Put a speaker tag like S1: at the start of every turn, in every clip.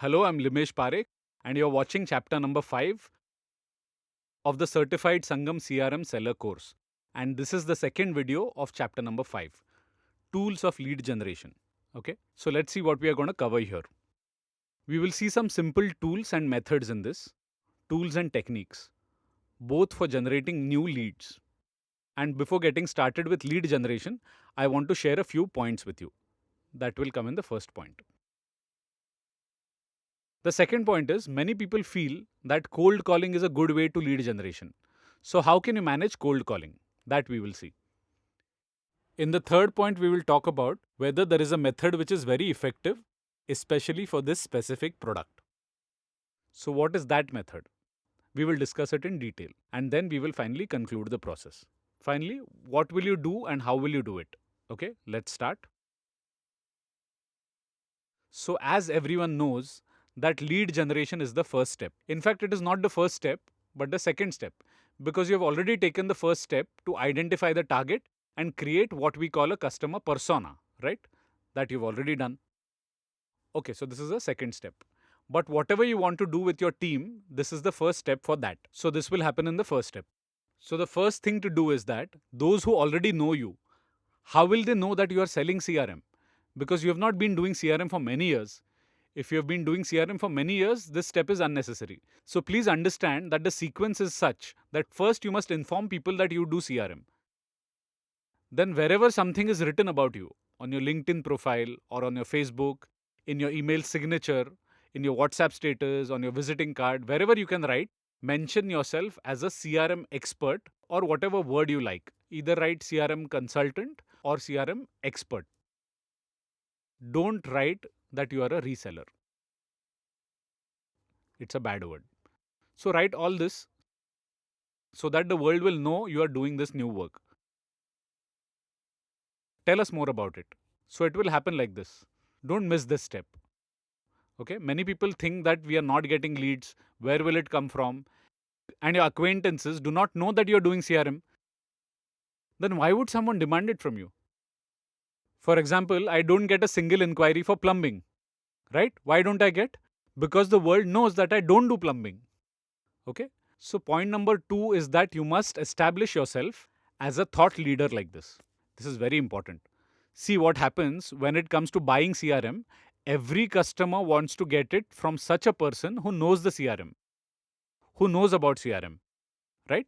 S1: Hello, I'm Limesh Parekh, and you're watching chapter number 5 of the Certified Sangam CRM Seller course. And this is the second video of chapter number 5, Tools of Lead Generation. Okay, so let's see what we are going to cover here. We will see some simple tools and methods in this, tools and techniques, both for generating new leads. And before getting started with lead generation, I want to share a few points with you. That will come in the first point. The second point is many people feel that cold calling is a good way to lead generation. So, how can you manage cold calling? That we will see. In the third point, we will talk about whether there is a method which is very effective, especially for this specific product. So, what is that method? We will discuss it in detail and then we will finally conclude the process. Finally, what will you do and how will you do it? Okay, let's start. So, as everyone knows, that lead generation is the first step. In fact, it is not the first step, but the second step, because you have already taken the first step to identify the target and create what we call a customer persona, right? That you've already done. Okay, so this is the second step. But whatever you want to do with your team, this is the first step for that. So, this will happen in the first step. So, the first thing to do is that those who already know you, how will they know that you are selling CRM? Because you have not been doing CRM for many years. If you have been doing CRM for many years, this step is unnecessary. So please understand that the sequence is such that first you must inform people that you do CRM. Then, wherever something is written about you, on your LinkedIn profile or on your Facebook, in your email signature, in your WhatsApp status, on your visiting card, wherever you can write, mention yourself as a CRM expert or whatever word you like. Either write CRM consultant or CRM expert. Don't write that you are a reseller. It's a bad word. So write all this so that the world will know you are doing this new work. Tell us more about it. So it will happen like this. Don't miss this step. Okay? Many people think that we are not getting leads. Where will it come from? And your acquaintances do not know that you are doing CRM. Then why would someone demand it from you? For example, I don't get a single inquiry for plumbing. Right? Why don't I get? Because the world knows that I don't do plumbing. Okay? So, point number 2 is that you must establish yourself as a thought leader like this. This is very important. See what happens when it comes to buying CRM. Every customer wants to get it from such a person who knows the CRM, who knows about CRM, right?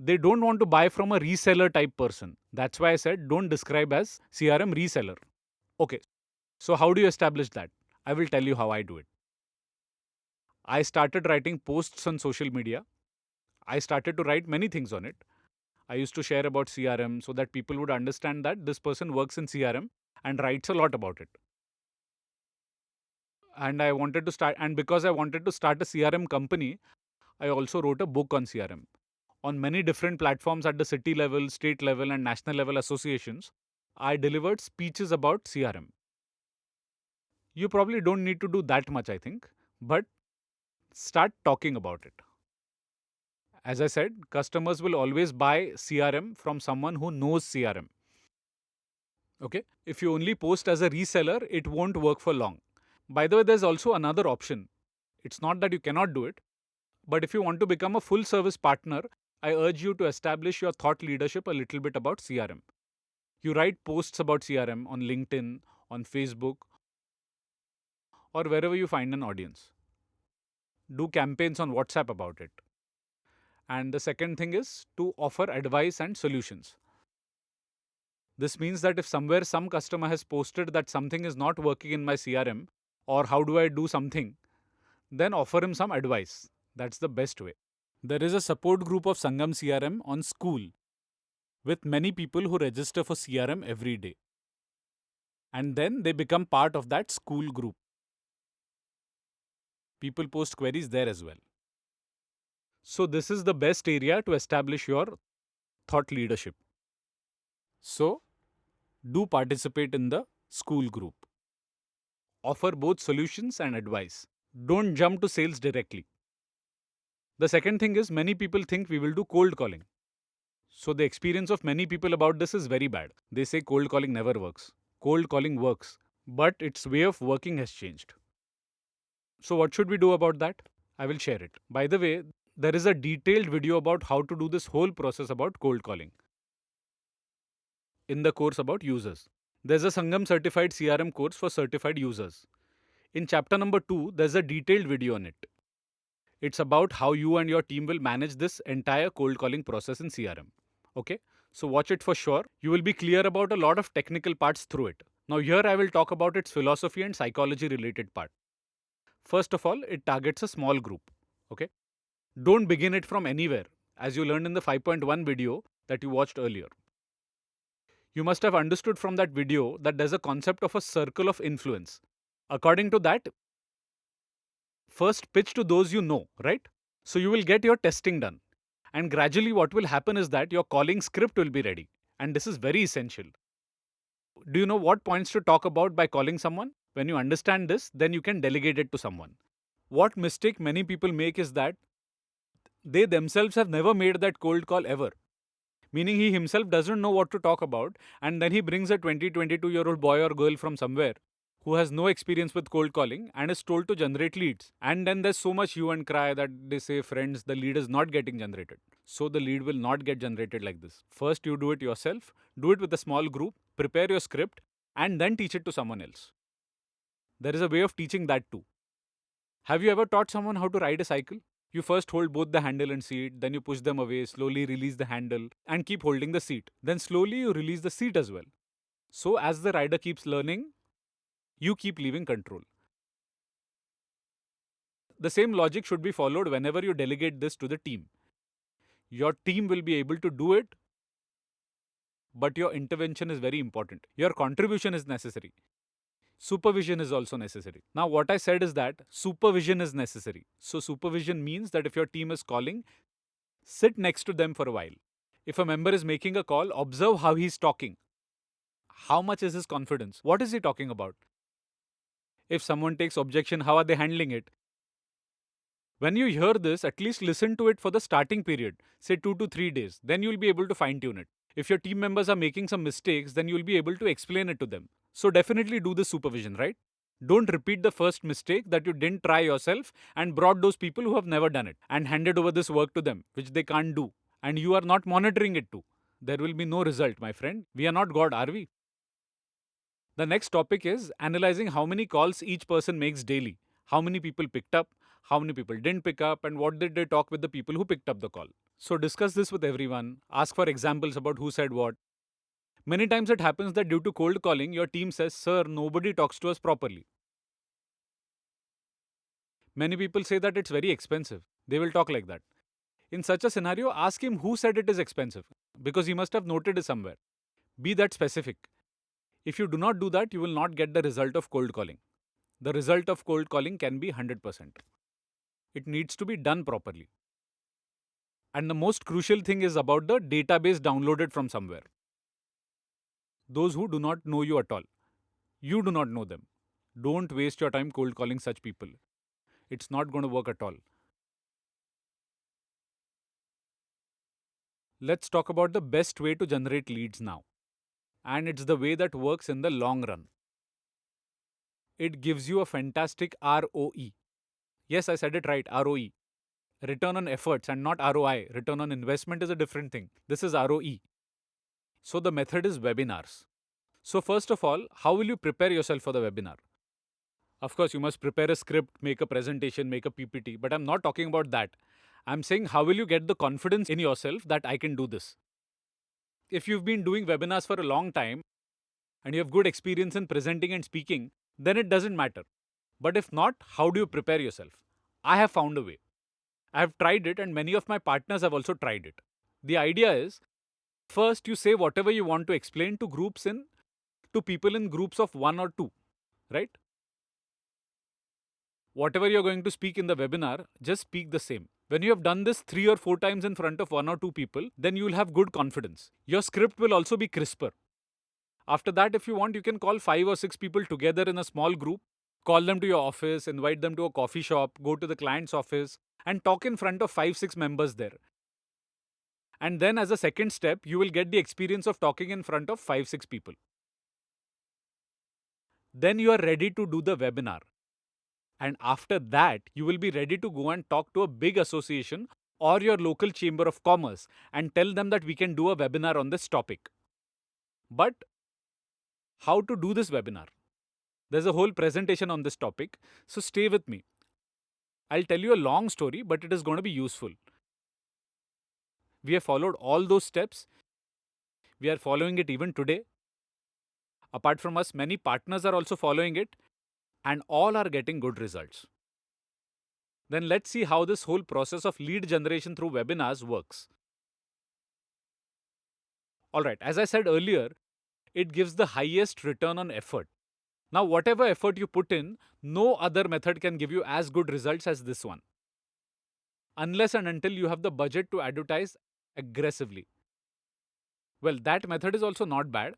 S1: They don't want to buy from a reseller type person. That's why I said don't describe as CRM reseller. Okay, so how do you establish that? I will tell you how I do it. I started writing posts on social media. I started to write many things on it. I used to share about CRM so that people would understand that this person works in CRM and writes a lot about it. And I wanted to start, and because I wanted to start a CRM company, I also wrote a book on CRM. On many different platforms at the city level, state level, and national level associations, I delivered speeches about CRM. You probably don't need to do that much, I think, but start talking about it. As I said, customers will always buy CRM from someone who knows CRM. Okay? If you only post as a reseller, it won't work for long. By the way, there's also another option. It's not that you cannot do it, but if you want to become a full service partner, I urge you to establish your thought leadership a little bit about CRM. You write posts about CRM on LinkedIn, on Facebook, or wherever you find an audience. Do campaigns on WhatsApp about it. And the second thing is to offer advice and solutions. This means that if somewhere some customer has posted that something is not working in my CRM, or how do I do something, then offer him some advice. That's the best way. There is a support group of Sangam CRM on School with many people who register for CRM every day. And then they become part of that school group. People post queries there as well. So, this is the best area to establish your thought leadership. So, do participate in the school group. Offer both solutions and advice. Don't jump to sales directly. The second thing is many people think we will do cold calling. So the experience of many people about this is very bad. They say cold calling never works. Cold calling works, but its way of working has changed. So, what should we do about that? I will share it. By the way, there is a detailed video about how to do this whole process about cold calling in the course about users. There's a Sangam certified CRM course for certified users. In chapter number 2, there's a detailed video on it. It's about how you and your team will manage this entire cold calling process in CRM. Okay? So watch it for sure. You will be clear about a lot of technical parts through it. Now, here I will talk about its philosophy and psychology related part. First of all, it targets a small group. Okay? Don't begin it from anywhere, as you learned in the 5.1 video that you watched earlier. You must have understood from that video that there's a concept of a circle of influence. According to that, first pitch to those you know, right? So you will get your testing done. And gradually, what will happen is that your calling script will be ready. And this is very essential. Do you know what points to talk about by calling someone? When you understand this, then you can delegate it to someone. What mistake many people make is that they themselves have never made that cold call ever. Meaning he himself doesn't know what to talk about, and then he brings a 22-year-old boy or girl from somewhere who has no experience with cold calling and is told to generate leads. And then there's so much hue and cry that they say, friends, the lead is not getting generated. So the lead will not get generated like this. First, you do it yourself, do it with a small group, prepare your script, and then teach it to someone else. There is a way of teaching that too. Have you ever taught someone how to ride a cycle? You first hold both the handle and seat, then you push them away, slowly release the handle, and keep holding the seat. Then slowly you release the seat as well. So, as the rider keeps learning, you keep leaving control. The same logic should be followed whenever you delegate this to the team. Your team will be able to do it, but your intervention is very important. Your contribution is necessary. Supervision is also necessary. Now, what I said is that supervision is necessary. So, supervision means that if your team is calling, sit next to them for a while. If a member is making a call, observe how he's talking. How much is his confidence? What is he talking about? If someone takes objection, how are they handling it? When you hear this, at least listen to it for the starting period, say 2 to 3 days. Then you'll be able to fine tune it. If your team members are making some mistakes, then you'll be able to explain it to them. So definitely do this supervision, right? Don't repeat the first mistake that you didn't try yourself and brought those people who have never done it and handed over this work to them, which they can't do. And you are not monitoring it too. There will be no result, my friend. We are not God, are we? The next topic is analyzing how many calls each person makes daily. How many people picked up, how many people didn't pick up, and what did they talk with the people who picked up the call. So discuss this with everyone. Ask for examples about who said what. Many times it happens that due to cold calling, your team says, Sir, nobody talks to us properly. Many people say that it's very expensive. They will talk like that. In such a scenario, ask him who said it is expensive, because he must have noted it somewhere. Be that specific. If you do not do that, you will not get the result of cold calling. The result of cold calling can be 100%. It needs to be done properly. And the most crucial thing is about the database downloaded from somewhere. Those who do not know you at all. You do not know them. Don't waste your time cold calling such people. It's not going to work at all. Let's talk about the best way to generate leads now. And it's the way that works in the long run. It gives you a fantastic ROE. Yes, I said it right, ROE. Return on efforts and not ROI. Return on investment is a different thing. This is ROE. So the method is webinars. So first of all, how will you prepare yourself for the webinar? Of course, you must prepare a script, make a presentation, make a PPT, but I'm not talking about that. I'm saying how will you get the confidence in yourself that I can do this? If you've been doing webinars for a long time and you have good experience in presenting and speaking, then it doesn't matter. But if not, how do you prepare yourself? I have found a way. I have tried it and many of my partners have also tried it. The idea is first you say whatever you want to explain to people in groups of 1 or 2, right? Whatever you're going to speak in the webinar, just speak the same. When you have done this 3 or 4 times in front of 1 or 2 people, then you will have good confidence. Your script will also be crisper. After that, if you want, you can call 5 or 6 people together in a small group, call them to your office, invite them to a coffee shop, go to the client's office, and talk in front of 5, 6 members there. And then, as a second step, you will get the experience of talking in front of 5, 6 people. Then you are ready to do the webinar. And after that, you will be ready to go and talk to a big association or your local chamber of commerce and tell them that we can do a webinar on this topic. But how to do this webinar? There's a whole presentation on this topic, so stay with me. I'll tell you a long story, but it is going to be useful. We have followed all those steps. We are following it even today. Apart from us, many partners are also following it, and all are getting good results. Then let's see how this whole process of lead generation through webinars works. Alright, as I said earlier, it gives the highest return on effort. Now, whatever effort you put in, no other method can give you as good results as this one. Unless and until you have the budget to advertise aggressively. Well, that method is also not bad,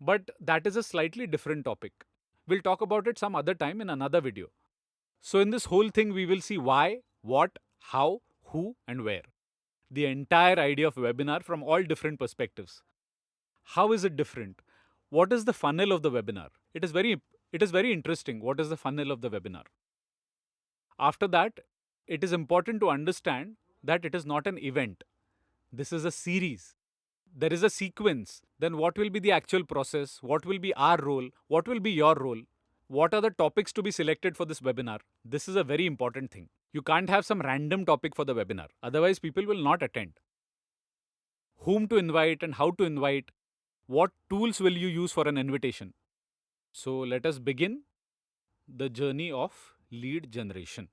S1: but that is a slightly different topic. We'll talk about it some other time in another video. So, in this whole thing, we will see why, what, how, who, and where. The entire idea of webinar from all different perspectives. How is it different? What is the funnel of the webinar? It is very interesting. What is the funnel of the webinar? After that, it is important to understand that it is not an event. This is a series. There is a sequence. Then what will be the actual process? What will be our role? What will be your role? What are the topics to be selected for this webinar? This is a very important thing. You can't have some random topic for the webinar. Otherwise, people will not attend. Whom to invite and how to invite. What tools will you use for an invitation? So let us begin the journey of lead generation.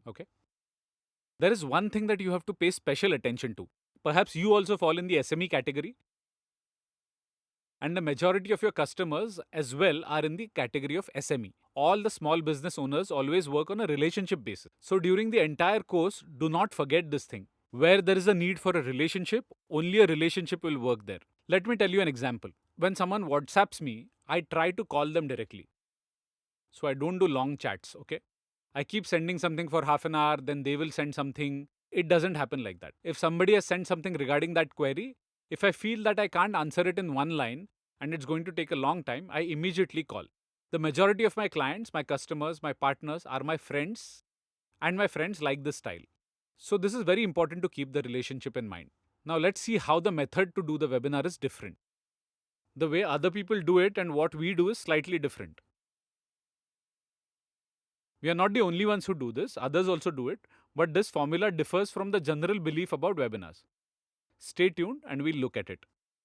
S1: Okay. There is one thing that you have to pay special attention to. Perhaps you also fall in the SME category, and the majority of your customers as well are in the category of SME. All the small business owners always work on a relationship basis. So during the entire course, do not forget this thing. Where there is a need for a relationship, only a relationship will work there. Let me tell you an example. When someone WhatsApps me, I try to call them directly. So I don't do long chats, okay? I keep sending something for half an hour, then they will send something. It doesn't happen like that. If somebody has sent something regarding that query, if I feel that I can't answer it in one line and it's going to take a long time, I immediately call. The majority of my clients, my customers, my partners are my friends, and my friends like this style. So, this is very important to keep the relationship in mind. Now, let's see how the method to do the webinar is different. The way other people do it and what we do is slightly different. We are not the only ones who do this, others also do it, but this formula differs from the general belief about webinars. Stay tuned and we'll look at it.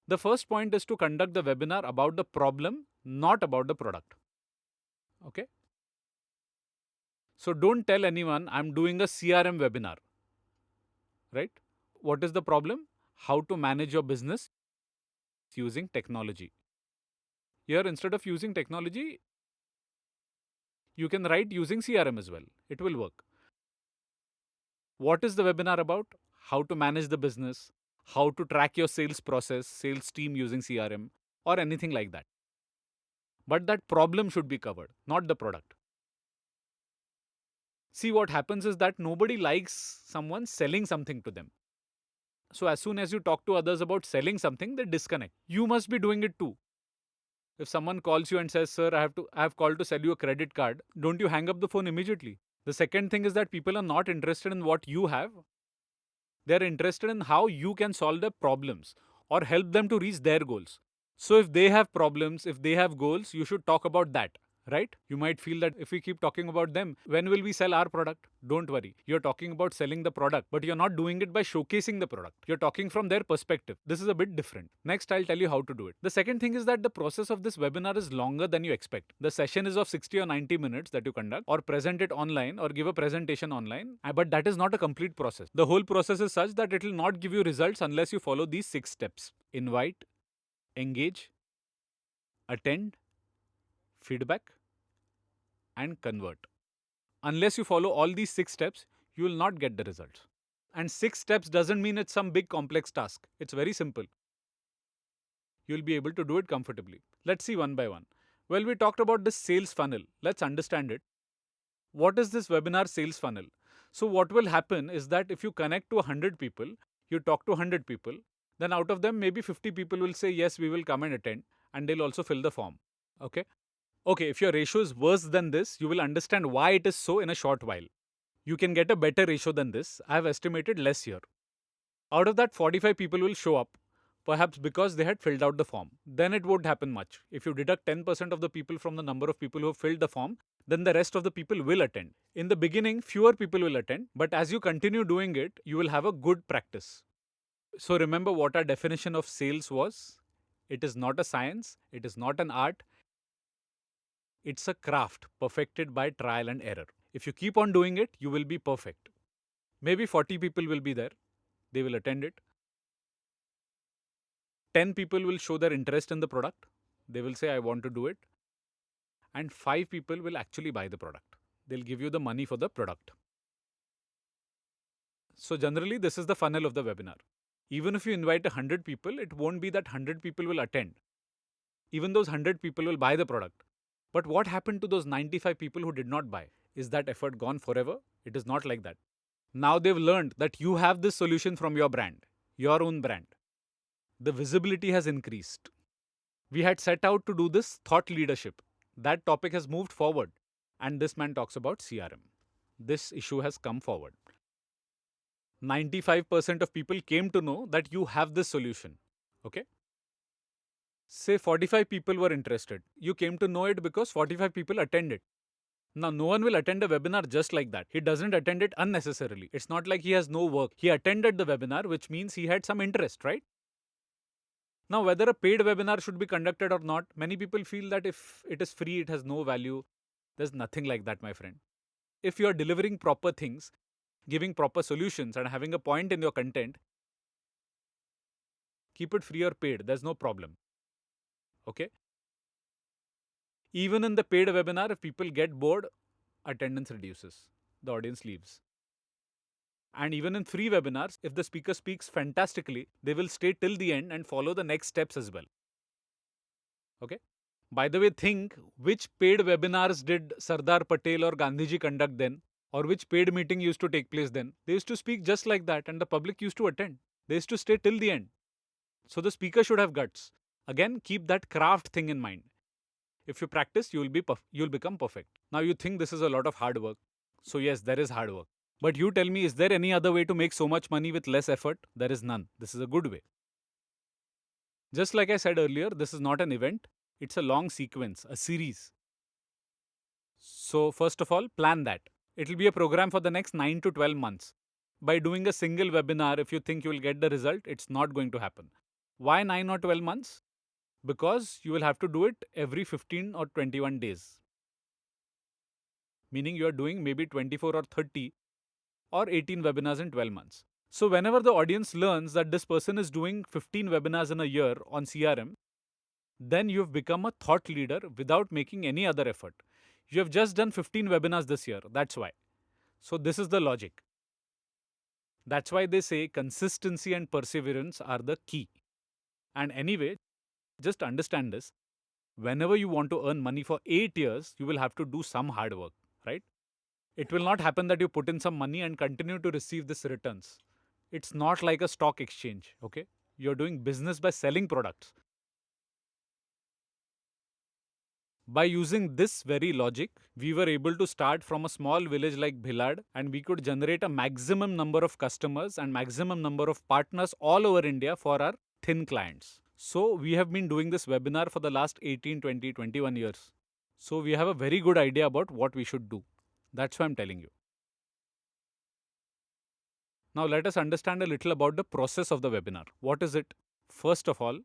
S1: The first point is to conduct the webinar about the problem, not about the product. Okay? So don't tell anyone I'm doing a CRM webinar. Right? What is the problem? How to manage your business using technology. Here, instead of using technology, you can write using CRM as well. It will work. What is the webinar about? How to manage the business, how to track your sales process, sales team using CRM, or anything like that. But that problem should be covered, not the product. See, what happens is that nobody likes someone selling something to them. So, as soon as you talk to others about selling something, they disconnect. You must be doing it too. If someone calls you and says, "Sir, I have called to sell you a credit card," don't you hang up the phone immediately. The second thing is that people are not interested in what you have. They're interested in how you can solve their problems or help them to reach their goals. So if they have problems, if they have goals, you should talk about that. Right? You might feel that if we keep talking about them, when will we sell our product? Don't worry. You're talking about selling the product, but you're not doing it by showcasing the product. You're talking from their perspective. This is a bit different. Next, I'll tell you how to do it. The second thing is that the process of this webinar is longer than you expect. The session is of 60 or 90 minutes that you conduct, or present it online, or give a presentation online. But that is not a complete process. The whole process is such that it will not give you results unless you follow these 6 steps: invite, engage, attend, feedback, and convert. Unless you follow all these 6 steps, you will not get the results. And 6 steps doesn't mean it's some big complex task. It's very simple. You'll be able to do it comfortably. Let's see one by one. Well, we talked about this sales funnel. Let's understand it. What is this webinar sales funnel? So, what will happen is that if you connect to 100 people, you talk to 100 people, then out of them, maybe 50 people will say, yes, we will come and attend, and they'll also fill the form. Okay? Okay, if your ratio is worse than this, you will understand why it is so in a short while. You can get a better ratio than this. I have estimated less here. Out of that, 45 people will show up, perhaps because they had filled out the form. Then it won't happen much. If you deduct 10% of the people from the number of people who have filled the form, then the rest of the people will attend. In the beginning, fewer people will attend, but as you continue doing it, you will have a good practice. So remember what our definition of sales was. It is not a science, it is not an art, it's a craft perfected by trial and error. If you keep on doing it, you will be perfect. Maybe 40 people will be there, they will attend it. 10 people will show their interest in the product, they will say, I want to do it. And 5 people will actually buy the product. They'll give you the money for the product. So, generally, this is the funnel of the webinar. Even if you invite 100 people, it won't be that 100 people will attend. Even those 100 people will buy the product. But what happened to those 95 people who did not buy? Is that effort gone forever? It is not like that. Now they've learned that you have this solution from your brand, your own brand. The visibility has increased. We had set out to do this thought leadership. That topic has moved forward. And this man talks about CRM. This issue has come forward. 95% of people came to know that you have this solution. Okay? Say 45 people were interested. You came to know it because 45 people attended. Now, no one will attend a webinar just like that. He doesn't attend it unnecessarily. It's not like he has no work. He attended the webinar, which means he had some interest, right? Now, whether a paid webinar should be conducted or not, many people feel that if it is free, it has no value. There's nothing like that, my friend. If you are delivering proper things, giving proper solutions, and having a point in your content, keep it free or paid. There's no problem. Okay? Even in the paid webinar, if people get bored, attendance reduces, the audience leaves. And even in free webinars, if the speaker speaks fantastically, they will stay till the end and follow the next steps as well. Okay? By the way, think which paid webinars did Sardar Patel or Gandhiji conduct then, or which paid meeting used to take place then. They used to speak just like that, and the public used to attend. They used to stay till the end. So the speaker should have guts. Again, keep that craft thing in mind. If you practice, you'll become perfect. Now you think this is a lot of hard work. So yes, there is hard work. But you tell me, is there any other way to make so much money with less effort? There is none. This is a good way. Just like I said earlier, this is not an event. It's a long sequence, a series. So first of all, plan that. It will be a program for the next 9 to 12 months. By doing a single webinar, if you think you will get the result, it's not going to happen. Why 9 or 12 months? Because you will have to do it every 15 or 21 days. Meaning you are doing maybe 24 or 30 or 18 webinars in 12 months. So, whenever the audience learns that this person is doing 15 webinars in a year on CRM, then you've become a thought leader without making any other effort. You have just done 15 webinars this year. That's why. So, this is the logic. That's why they say consistency and perseverance are the key. And anyway, just understand this. Whenever you want to earn money for 8 years, you will have to do some hard work, right? It will not happen that you put in some money and continue to receive this returns. It's not like a stock exchange, okay? You're doing business by selling products. By using this very logic, we were able to start from a small village like Bhilad, and we could generate a maximum number of customers and maximum number of partners all over India for our thin clients. So we have been doing this webinar for the last 18, 20, 21 years. So we have a very good idea about what we should do. That's why I'm telling you. Now let us understand a little about the process of the webinar. What is it? First of all,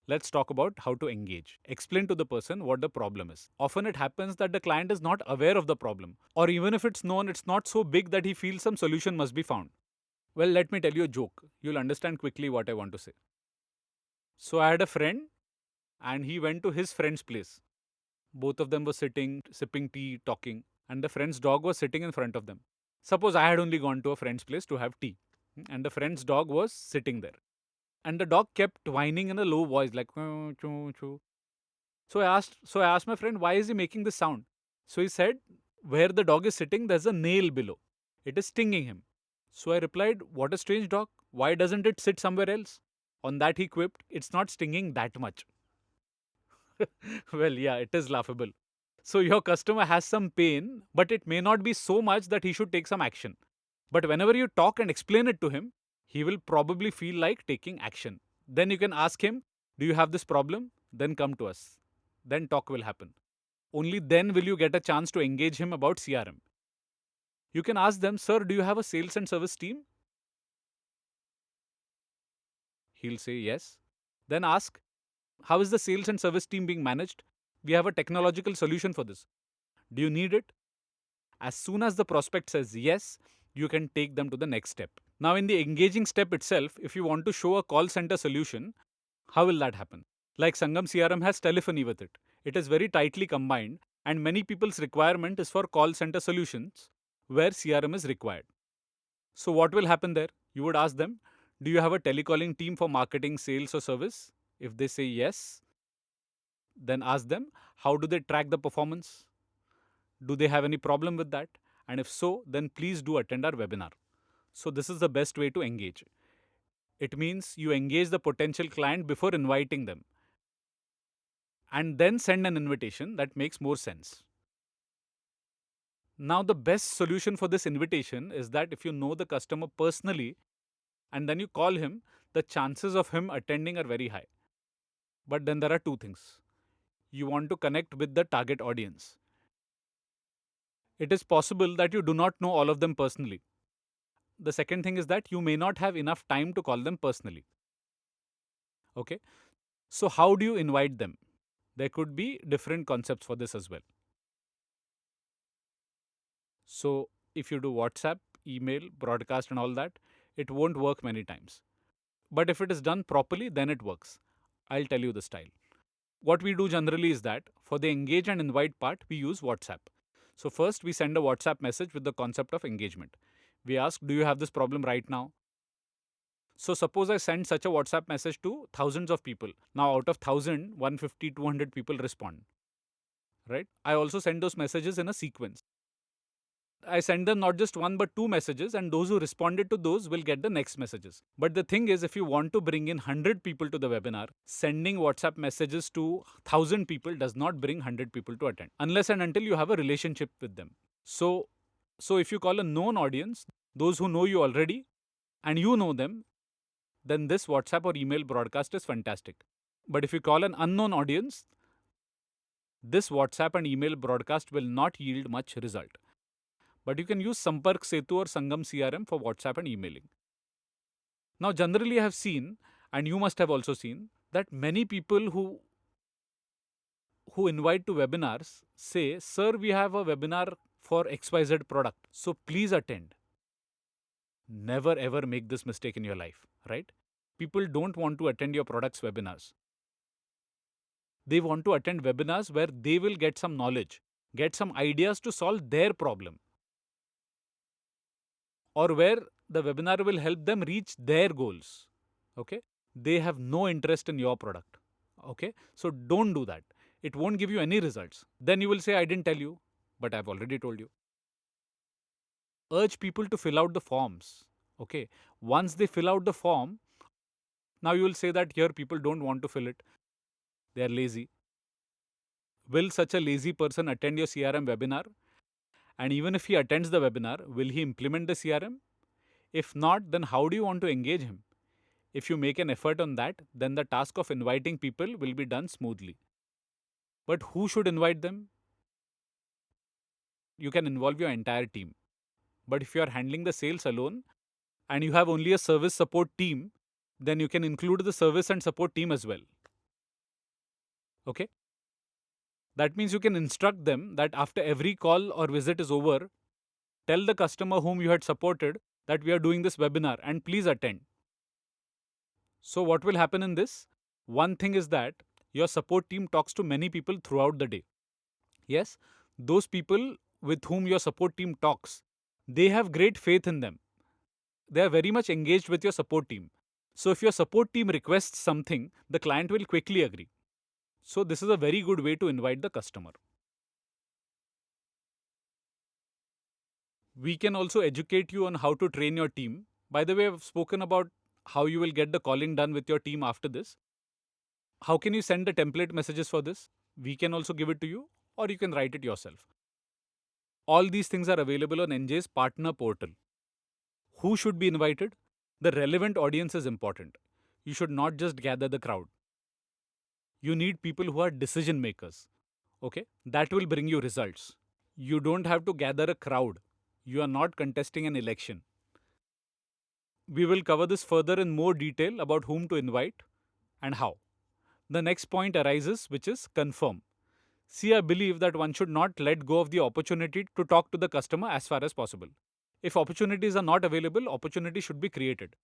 S1: let's talk about how to engage. Explain to the person what the problem is. Often it happens that the client is not aware of the problem, or even if it's known, it's not so big that he feels some solution must be found. Well, let me tell you a joke. You'll understand quickly what I want to say. So I had a friend and he went to his friend's place. Both of them were sitting, sipping tea, talking, and the friend's dog was sitting in front of them. Suppose I had only gone to a friend's place to have tea, and the friend's dog was sitting there. And the dog kept whining in a low voice, like "Choo, choo, choo." So I asked my friend, why is he making this sound? So he said, where the dog is sitting, there's a nail below. It is stinging him. So I replied, what a strange dog. Why doesn't it sit somewhere else? On that he quipped, it's not stinging that much. Well, yeah, it is laughable. So your customer has some pain, but it may not be so much that he should take some action. But whenever you talk and explain it to him, he will probably feel like taking action. Then you can ask him, do you have this problem? Then come to us. Then talk will happen. Only then will you get a chance to engage him about CRM. You can ask them, sir, do you have a sales and service team? He'll say yes. Then ask, how is the sales and service team being managed? We have a technological solution for this. Do you need it? As soon as the prospect says yes, you can take them to the next step. Now, in the engaging step itself, if you want to show a call center solution, how will that happen? Like Sangam CRM has telephony with it. It is very tightly combined, and many people's requirement is for call center solutions where CRM is required. So, what will happen there? You would ask them, do you have a telecalling team for marketing, sales, or service? If they say yes, then ask them, how do they track the performance? Do they have any problem with that? And if so, then please do attend our webinar. So, this is the best way to engage. It means you engage the potential client before inviting them and then send an invitation. That makes more sense. Now, the best solution for this invitation is that if you know the customer personally and then you call him, the chances of him attending are very high. But then there are two things. You want to connect with the target audience. It is possible that you do not know all of them personally. The second thing is that you may not have enough time to call them personally. Okay. So, how do you invite them? There could be different concepts for this as well. So, if you do WhatsApp, email, broadcast, and all that, it won't work many times. But if it is done properly, then it works. I'll tell you the style. What we do generally is that for the engage and invite part, we use WhatsApp. So, first we send a WhatsApp message with the concept of engagement. We ask, do you have this problem right now? So, suppose I send such a WhatsApp message to thousands of people. Now, out of 1,000, 150, 200 people respond. Right? I also send those messages in a sequence. I send them not just one but two messages, and those who responded to those will get the next messages. But the thing is, if you want to bring in 100 people to the webinar, sending WhatsApp messages to 1,000 people does not bring 100 people to attend, unless and until you have a relationship with them. So if you call a known audience, those who know you already, and you know them, then this WhatsApp or email broadcast is fantastic. But if you call an unknown audience, this WhatsApp and email broadcast will not yield much result. But you can use Sampark Setu or Sangam CRM for WhatsApp and emailing. Now, generally, I have seen, and you must have also seen, that many people who invite to webinars say, sir, we have a webinar for XYZ product, so please attend. Never ever make this mistake in your life, right? People don't want to attend your product's webinars. They want to attend webinars where they will get some knowledge, get some ideas to solve their problem, or where the webinar will help them reach their goals. Okay? They have no interest in your product. Okay? So don't do that. It won't give you any results. Then you will say, I didn't tell you, but I've already told you. Urge people to fill out the forms. Okay? Once they fill out the form, now you will say that here people don't want to fill it. They are lazy. Will such a lazy person attend your CRM webinar? And even if he attends the webinar, will he implement the CRM? If not, then how do you want to engage him? If you make an effort on that, then the task of inviting people will be done smoothly. But who should invite them? You can involve your entire team. But if you are handling the sales alone and you have only a service support team, then you can include the service and support team as well. Okay? That means you can instruct them that after every call or visit is over, tell the customer whom you had supported that we are doing this webinar and please attend. So, what will happen in this? One thing is that your support team talks to many people throughout the day. Yes, those people with whom your support team talks, they have great faith in them. They are very much engaged with your support team. So, if your support team requests something, the client will quickly agree. So, this is a very good way to invite the customer. We can also educate you on how to train your team. By the way, I've spoken about how you will get the calling done with your team after this. How can you send the template messages for this? We can also give it to you, or you can write it yourself. All these things are available on NJ's partner portal. Who should be invited? The relevant audience is important. You should not just gather the crowd. You need people who are decision makers. Okay? That will bring you results. You don't have to gather a crowd. You are not contesting an election. We will cover this further in more detail about whom to invite and how. The next point arises, which is confirm. See, I believe that one should not let go of the opportunity to talk to the customer as far as possible. If opportunities are not available, opportunity should be created.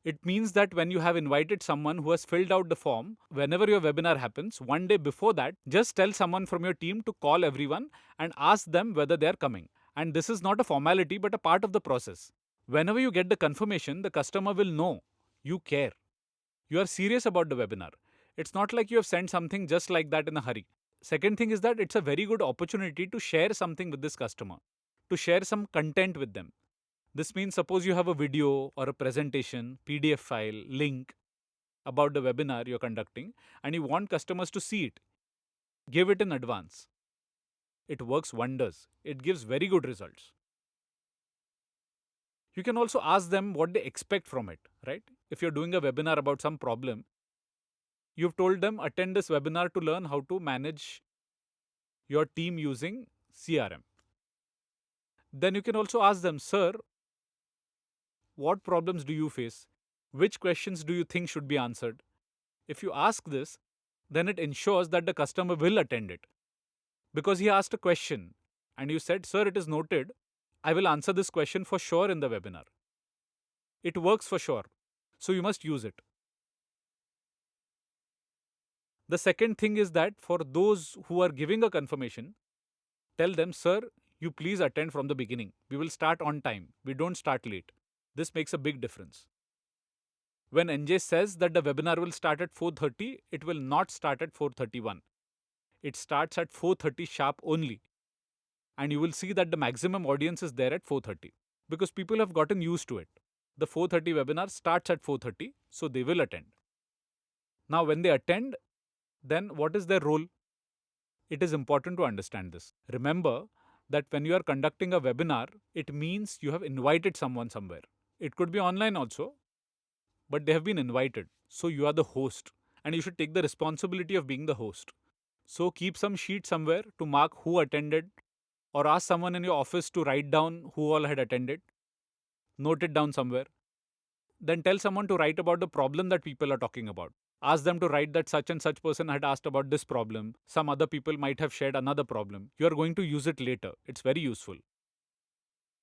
S1: It means that when you have invited someone who has filled out the form, whenever your webinar happens, one day before that, just tell someone from your team to call everyone and ask them whether they are coming. And this is not a formality but a part of the process. Whenever you get the confirmation, the customer will know you care. You are serious about the webinar. It's not like you have sent something just like that in a hurry. Second thing is that it's a very good opportunity to share something with this customer, to share some content with them. This means suppose you have a video or a presentation, PDF file, link about the webinar you're conducting and you want customers to see it. Give it in advance. It works wonders. It gives very good results. You can also ask them what they expect from it, right? If you're doing a webinar about some problem, you've told them attend this webinar to learn how to manage your team using CRM. Then you can also ask them, sir, what problems do you face? Which questions do you think should be answered? If you ask this, then it ensures that the customer will attend it. Because he asked a question and you said, sir, it is noted, I will answer this question for sure in the webinar. It works for sure. So you must use it. The second thing is that for those who are giving a confirmation, tell them, sir, you please attend from the beginning. We will start on time. We don't start late. This makes a big difference. When NJ says that the webinar will start at 4:30, it will not start at 4:31. It starts at 4:30 sharp only. And you will see that the maximum audience is there at 4:30 because people have gotten used to it. The 4:30 webinar starts at 4:30, so they will attend. Now, when they attend, then what is their role? It is important to understand this. Remember that when you are conducting a webinar, it means you have invited someone somewhere. It could be online also, but they have been invited. So you are the host, and you should take the responsibility of being the host. So keep some sheet somewhere to mark who attended, or ask someone in your office to write down who all had attended. Note it down somewhere. Then tell someone to write about the problem that people are talking about. Ask them to write that such and such person had asked about this problem. Some other people might have shared another problem. You are going to use it later. It's very useful.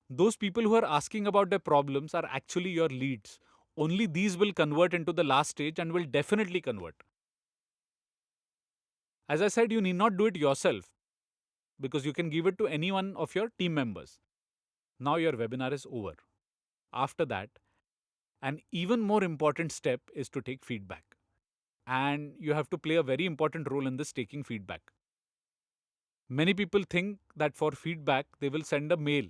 S1: Those people who are asking about their problems are actually your leads. Only these will convert into the last stage and will definitely convert. As I said, you need not do it yourself because you can give it to any one of your team members. Now your webinar is over. After that, an even more important step is to take feedback. And you have to play a very important role in this taking feedback. Many people think that for feedback, they will send a mail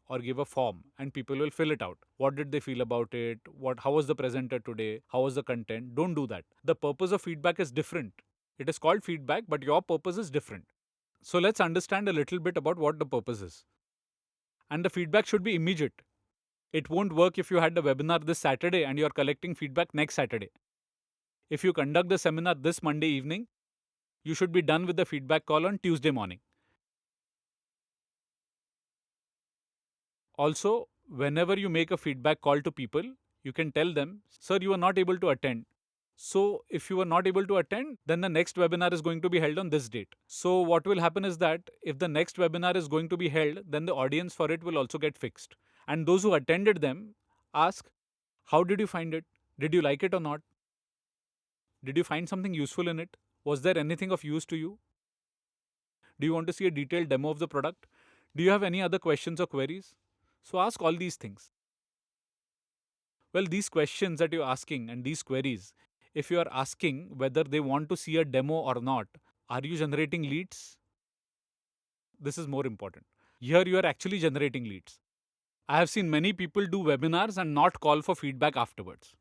S1: or give a form and people will fill it out. What did they feel about it? How was the presenter today? How was the content? Don't do that. The purpose of feedback is different. It is called feedback, but your purpose is different. So let's understand a little bit about what the purpose is. And the feedback should be immediate. It won't work if you had the webinar this Saturday and you're collecting feedback next Saturday. If you conduct the seminar this Monday evening, you should be done with the feedback call on Tuesday morning. Also, whenever you make a feedback call to people, you can tell them, sir, you are not able to attend. So, if you are not able to attend, then the next webinar is going to be held on this date. So, what will happen is that if the next webinar is going to be held, then the audience for it will also get fixed. And those who attended them ask, how did you find it? Did you like it or not? Did you find something useful in it? Was there anything of use to you? Do you want to see a detailed demo of the product? Do you have any other questions or queries? So ask all these things. Well, these questions that you're asking and these queries, if you are asking whether they want to see a demo or not, are you generating leads? This is more important. Here you are actually generating leads. I have seen many people do webinars and not call for feedback afterwards.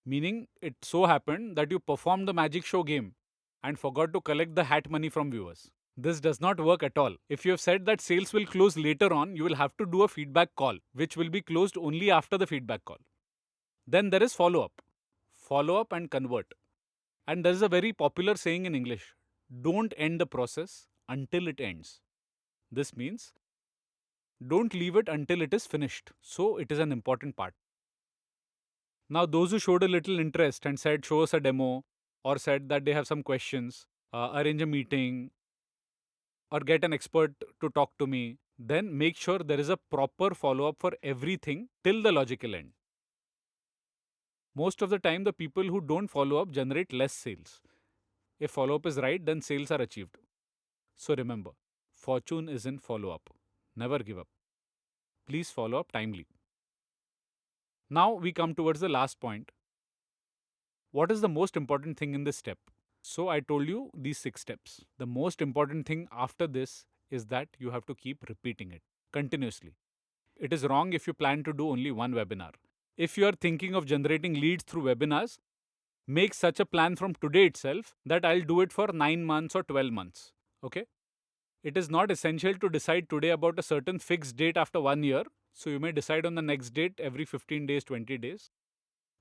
S1: Meaning, it so happened that you performed the magic show game and forgot to collect the hat money from viewers. This does not work at all. If you have said that sales will close later on, you will have to do a feedback call, which will be closed only after the feedback call. Then there is follow up. Follow up and convert. And there is a very popular saying in English: don't end the process until it ends. This means don't leave it until it is finished. So it is an important part. Now, those who showed a little interest and said, show us a demo, or said that they have some questions, arrange a meeting, or get an expert to talk to me, then make sure there is a proper follow up for everything till the logical end. Most of the time, the people who don't follow up generate less sales. If follow up is right, then sales are achieved. So remember, fortune is in follow up. Never give up. Please follow up timely. Now we come towards the last point. What is the most important thing in this step? So I told you these 6 steps. The most important thing after this is that you have to keep repeating it continuously. It is wrong if you plan to do only one webinar. If you are thinking of generating leads through webinars, make such a plan from today itself that I'll do it for 9 months or 12 months. Okay? It is not essential to decide today about a certain fixed date after 1 year. So you may decide on the next date every 15 days, 20 days.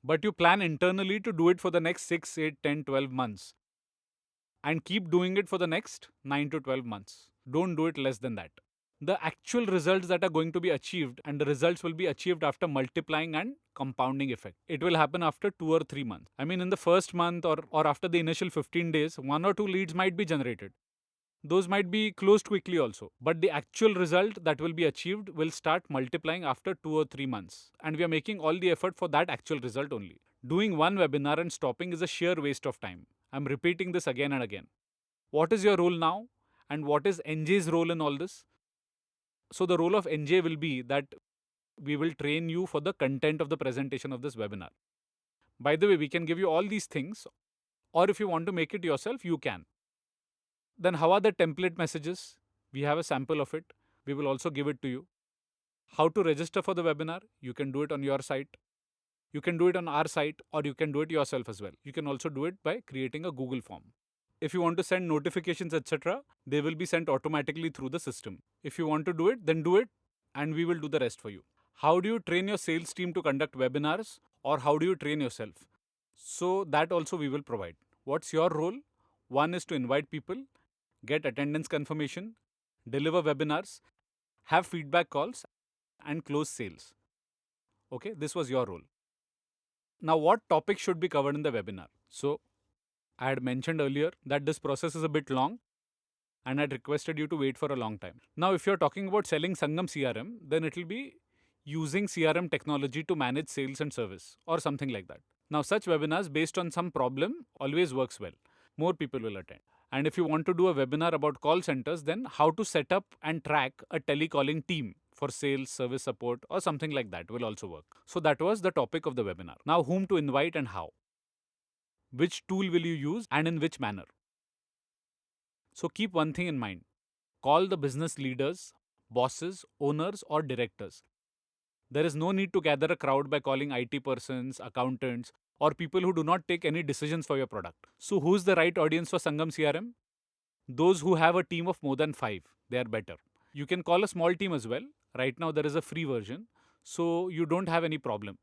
S1: But you plan internally to do it for the next 6, 8, 10, 12 months. And keep doing it for the next 9 to 12 months. Don't do it less than that. The actual results that are going to be achieved, and the results will be achieved after multiplying and compounding effect. It will happen after 2 or 3 months. I mean, in the first month or after the initial 15 days, 1 or 2 leads might be generated. Those might be closed quickly also. But the actual result that will be achieved will start multiplying after 2 or 3 months. And we are making all the effort for that actual result only. Doing one webinar and stopping is a sheer waste of time. I'm repeating this again and again. What is your role now? And what is NJ's role in all this? So, the role of NJ will be that we will train you for the content of the presentation of this webinar. By the way, we can give you all these things, or if you want to make it yourself, you can. Then, how are the template messages? We have a sample of it. We will also give it to you. How to register for the webinar? You can do it on your site. You can do it on our site, or you can do it yourself as well. You can also do it by creating a Google form. If you want to send notifications, etc., they will be sent automatically through the system. If you want to do it, then do it, and we will do the rest for you. How do you train your sales team to conduct webinars, or how do you train yourself? So, that also we will provide. What's your role? One is to invite people, get attendance confirmation, deliver webinars, have feedback calls, and close sales. Okay, this was your role. Now, what topics should be covered in the webinar? So, I had mentioned earlier that this process is a bit long and I'd requested you to wait for a long time. Now, if you're talking about selling Sangam CRM, then it will be using CRM technology to manage sales and service or something like that. Now, such webinars based on some problem always works well. More people will attend. And if you want to do a webinar about call centers, then how to set up and track a telecalling team for sales, service support, or something like that will also work. So, that was the topic of the webinar. Now, whom to invite and how? Which tool will you use and in which manner? So keep one thing in mind. Call the business leaders, bosses, owners, or directors. There is no need to gather a crowd by calling IT persons, accountants, or people who do not take any decisions for your product. So who's the right audience for Sangam CRM? Those who have a team of more than 5. They are better. You can call a small team as well. Right now there is a free version, so you don't have any problem.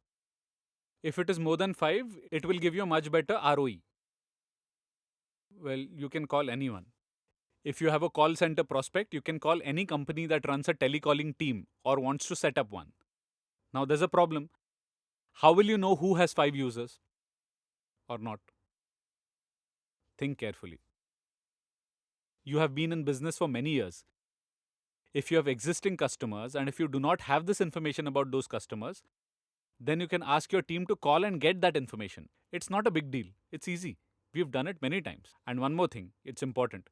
S1: If it is more than 5, it will give you a much better ROE. Well, you can call anyone. If you have a call center prospect, you can call any company that runs a telecalling team or wants to set up one. Now, there's a problem. How will you know who has 5 users or not? Think carefully. You have been in business for many years. If you have existing customers and if you do not have this information about those customers, then you can ask your team to call and get that information. It's not a big deal. It's easy. We've done it many times. And one more thing, it's important.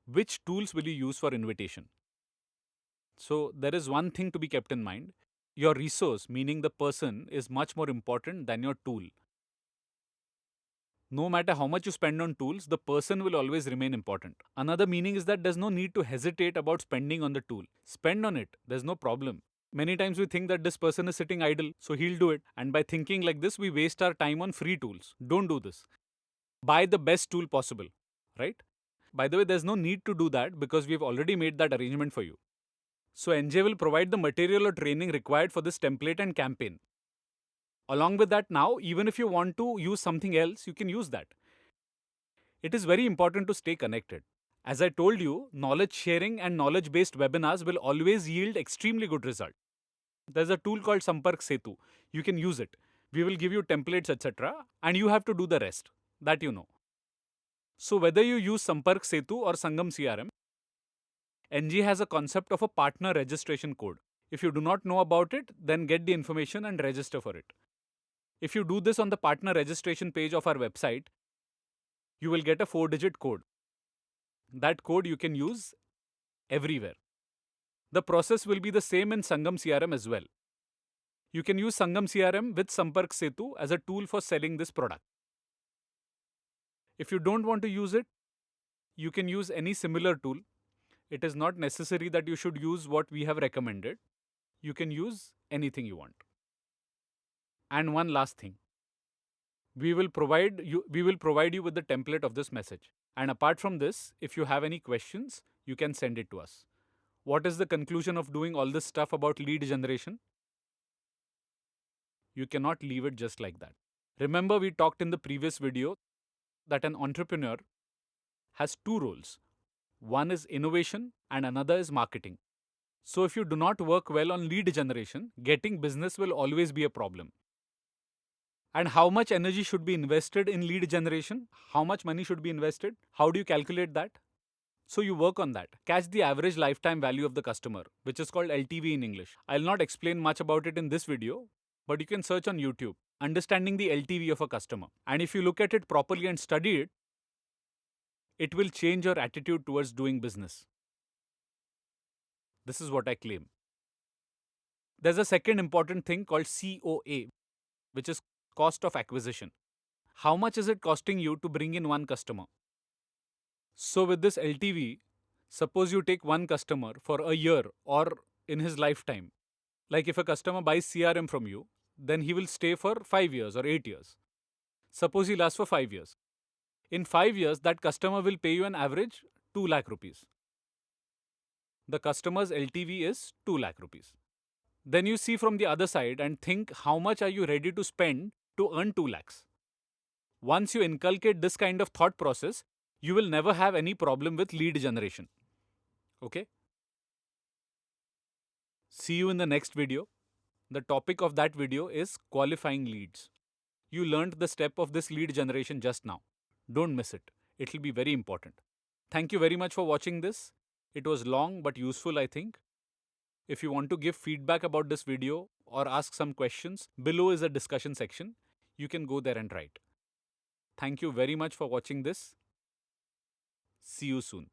S1: Which tools will you use for invitation? So, there is one thing to be kept in mind. Your resource, meaning the person, is much more important than your tool. No matter how much you spend on tools, the person will always remain important. Another meaning is that there's no need to hesitate about spending on the tool. Spend on it, there's no problem. Many times we think that this person is sitting idle, so he'll do it. And by thinking like this, we waste our time on free tools. Don't do this. Buy the best tool possible, right? By the way, there's no need to do that because we've already made that arrangement for you. So NJ will provide the material or training required for this template and campaign. Along with that, now, even if you want to use something else, you can use that. It is very important to stay connected. As I told you, knowledge sharing and knowledge based webinars will always yield extremely good result. There's a tool called Sampark Setu. You can use it. We will give you templates, etc. And you have to do the rest. That you know. So whether you use Sampark Setu or Sangam CRM, NG has a concept of a partner registration code. If you do not know about it, then get the information and register for it. If you do this on the partner registration page of our website, you will get a 4-digit code. That code you can use everywhere. The process will be the same in Sangam CRM as well. You can use Sangam CRM with Sampark Setu as a tool for selling this product. If you don't want to use it, you can use any similar tool. It is not necessary that you should use what we have recommended. You can use anything you want. And one last thing. We will provide you with the template of this message. And apart from this, if you have any questions, you can send it to us. What is the conclusion of doing all this stuff about lead generation? You cannot leave it just like that. Remember, we talked in the previous video that an entrepreneur has two roles. One is innovation and another is marketing. So if you do not work well on lead generation, getting business will always be a problem. And how much energy should be invested in lead generation? How much money should be invested? How do you calculate that? So you work on that. Catch the average lifetime value of the customer, which is called LTV in English. I'll not explain much about it in this video, but you can search on YouTube, understanding the LTV of a customer. And if you look at it properly and study it, it will change your attitude towards doing business. This is what I claim. There's a second important thing called COA, which is cost of acquisition. How much is it costing you to bring in one customer? So with this LTV, suppose you take one customer for a year or in his lifetime. Like if a customer buys CRM from you, then he will stay for 5 years or 8 years. Suppose he lasts for 5 years. In 5 years, that customer will pay you an average 2 lakh rupees. The customer's LTV is 2 lakh rupees. Then you see from the other side and think how much are you ready to spend to earn 2 lakhs. Once you inculcate this kind of thought process, you will never have any problem with lead generation. Okay? See you in the next video. The topic of that video is qualifying leads. You learned the step of this lead generation just now. Don't miss it. It will be very important. Thank you very much for watching this. It was long but useful, I think. If you want to give feedback about this video or ask some questions, below is a discussion section. You can go there and write. Thank you very much for watching this. See you soon.